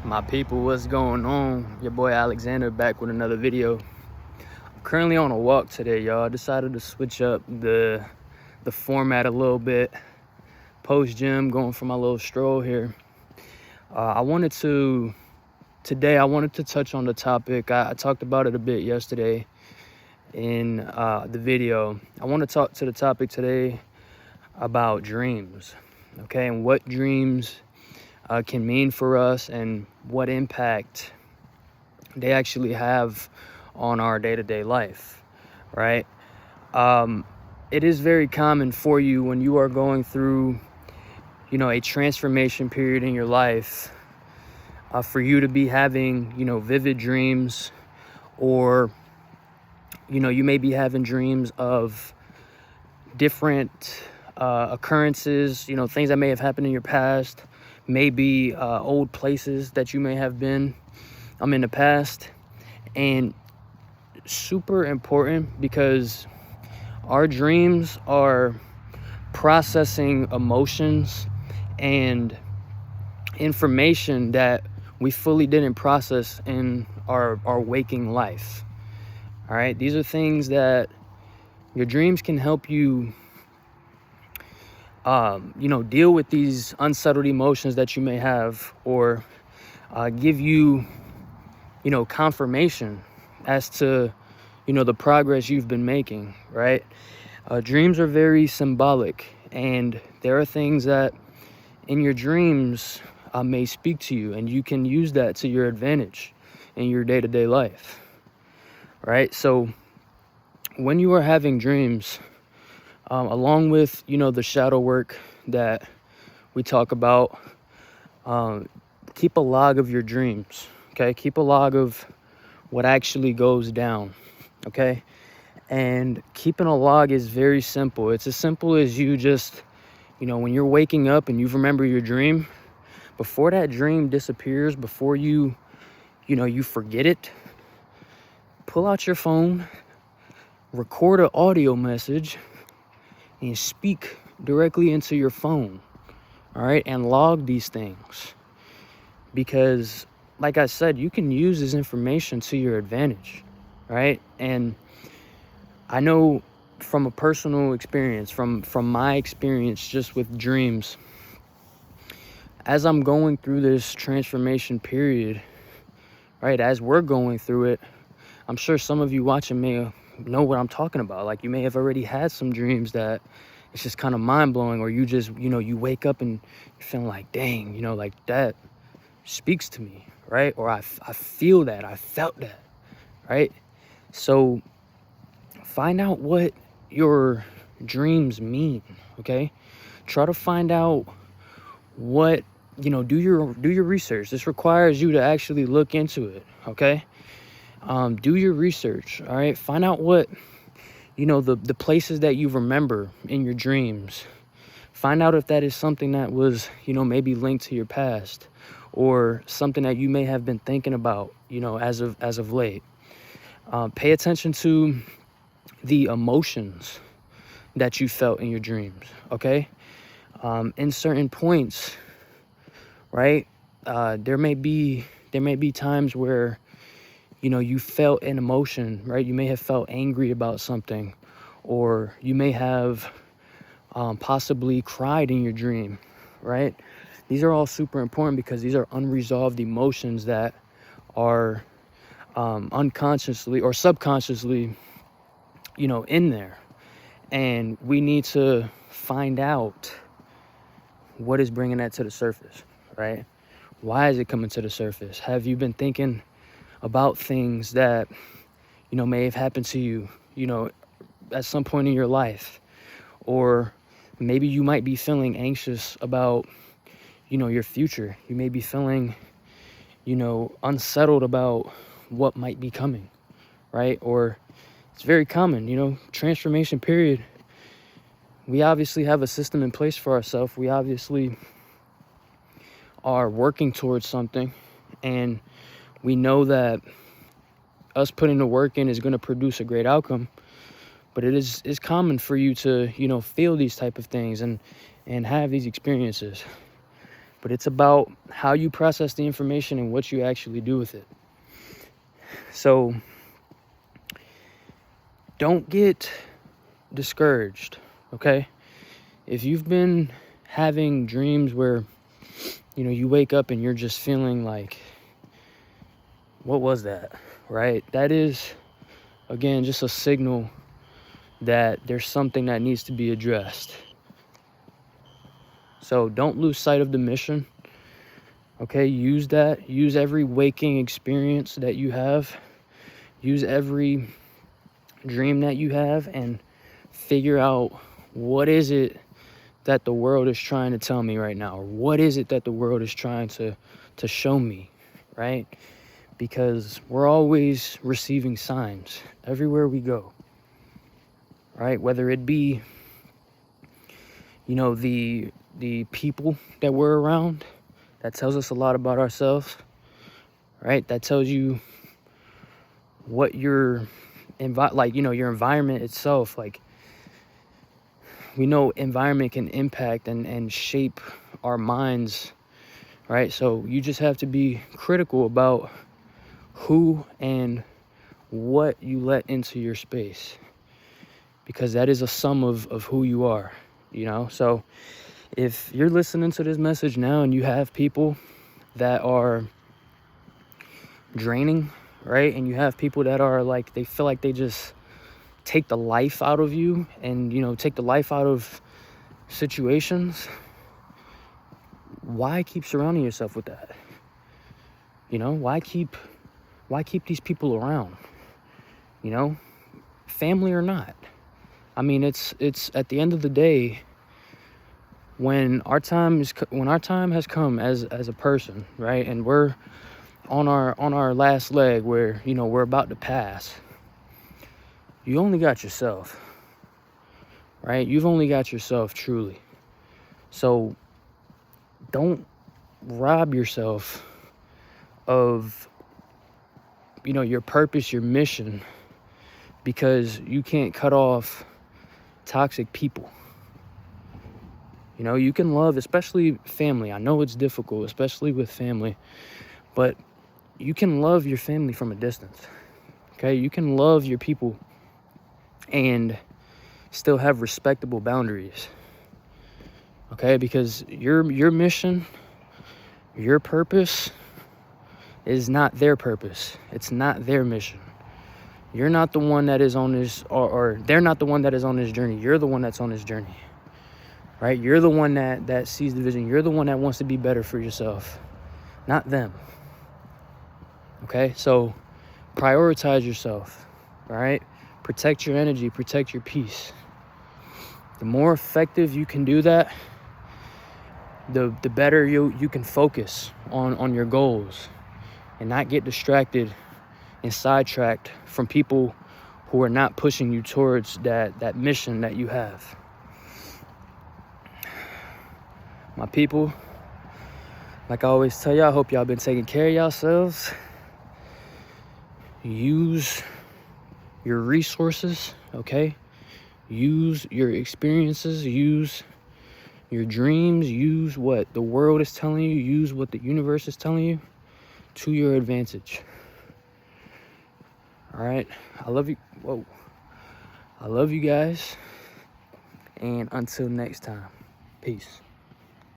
My people, what's going on? Your boy Alexander back with another video. I'm currently on a walk today, y'all. I decided to switch up the format a little bit. Post gym, going for my little stroll here. I wanted to touch on the topic. I talked about it a bit yesterday in the video. I want to talk to the topic today about dreams, okay, and what dreams can mean for us and what impact they actually have on our day-to-day life, right? It is very common for you when you are going through, a transformation period in your life, for you to be having, vivid dreams, or, you may be having dreams of different occurrences, things that may have happened in your past, maybe old places that you may have been in the past. And super important because our dreams are processing emotions and information that we fully didn't process in our waking life. All right, these are things that your dreams can help you deal with these unsettled emotions that you may have, or give you, confirmation as to, the progress you've been making, right? Dreams are very symbolic, and there are things that in your dreams may speak to you, and you can use that to your advantage in your day-to-day life, right? So when you are having dreams, along with, the shadow work that we talk about, keep a log of your dreams, okay? Keep a log of what actually goes down, okay? And keeping a log is very simple. It's as simple as you just, when you're waking up and you remember your dream, before that dream disappears, before you forget it, pull out your phone, record an audio message, and speak directly into your phone, all right? And log these things, because like I said, you can use this information to your advantage, right? And I know from a personal experience, from my experience just with dreams, as I'm going through this transformation period, right, as we're going through it, I'm sure some of you watching may know what I'm talking about. Like, you may have already had some dreams that it's just kind of mind-blowing, or you just, you wake up and you're feeling like, dang, like that speaks to me, right? Or I feel that, I felt that, right? So find out what your dreams mean, okay? Try to find out what, do your research. This requires you to actually look into it, okay? Do your research, all right? Find out what, the places that you remember in your dreams. Find out if that is something that was, maybe linked to your past, or something that you may have been thinking about, as of late. Pay attention to the emotions that you felt in your dreams, okay? In certain points, right? There may be times where, you felt an emotion, right? You may have felt angry about something, or you may have possibly cried in your dream, right? These are all super important because these are unresolved emotions that are unconsciously or subconsciously, in there. And we need to find out what is bringing that to the surface, right? Why is it coming to the surface? Have you been thinking about things that, may have happened to you, at some point in your life? Or maybe you might be feeling anxious about, your future. You may be feeling, unsettled about what might be coming, right? Or it's very common, transformation period. We obviously have a system in place for ourselves. We obviously are working towards something, and we know that us putting the work in is going to produce a great outcome. But it's common for you to, feel these type of things and have these experiences. But but it's about how you process the information and what you actually do with it. So don't get discouraged, okay? If you've been having dreams where, you wake up and you're just feeling like, what was that, right? That is, again, just a signal that there's something that needs to be addressed. So don't lose sight of the mission, okay? Use every waking experience that you have. Use every dream that you have and figure out, what is it that the world is trying to tell me right now? Or what is it that the world is trying to show me, right? Because we're always receiving signs everywhere we go, right? Whether it be, the people that we're around, that tells us a lot about ourselves, right? That tells you what your your environment itself, like, we know environment can impact and shape our minds, right? So you just have to be critical about who and what you let into your space, because that is a sum of who you are, So if you're listening to this message now and you have people that are draining, right? And you have people that are like, they feel like they just take the life out of you and, take the life out of situations, why keep surrounding yourself with that? Why keep these people around? Family or not. I mean, it's at the end of the day, when our time has come as a person, right? And we're on our last leg, where, we're about to pass. You only got yourself, right? You've only got yourself, truly. So don't rob yourself of, your purpose, your mission, because you can't cut off toxic people. You can love, especially family. I know it's difficult, especially with family, but you can love your family from a distance, okay? You can love your people and still have respectable boundaries, okay? Because your mission, your purpose is not their purpose. It's not their mission. You're not the one that is on this, or they're not the one that is on this journey. You're the one that's on this journey, right? You're the one that sees the vision. You're the one that wants to be better for yourself, not them, okay? So prioritize yourself, all right? Protect your energy, protect your peace. The more effective you can do that, the better you can focus on your goals and not get distracted and sidetracked from people who are not pushing you towards that mission that you have. My people, like I always tell y'all, I hope y'all been taking care of yourselves. Use your resources, okay? Use your experiences, use your dreams, use what the world is telling you, use what the universe is telling you to your advantage. All right? I love you. Whoa. I love you guys. And until next time, peace.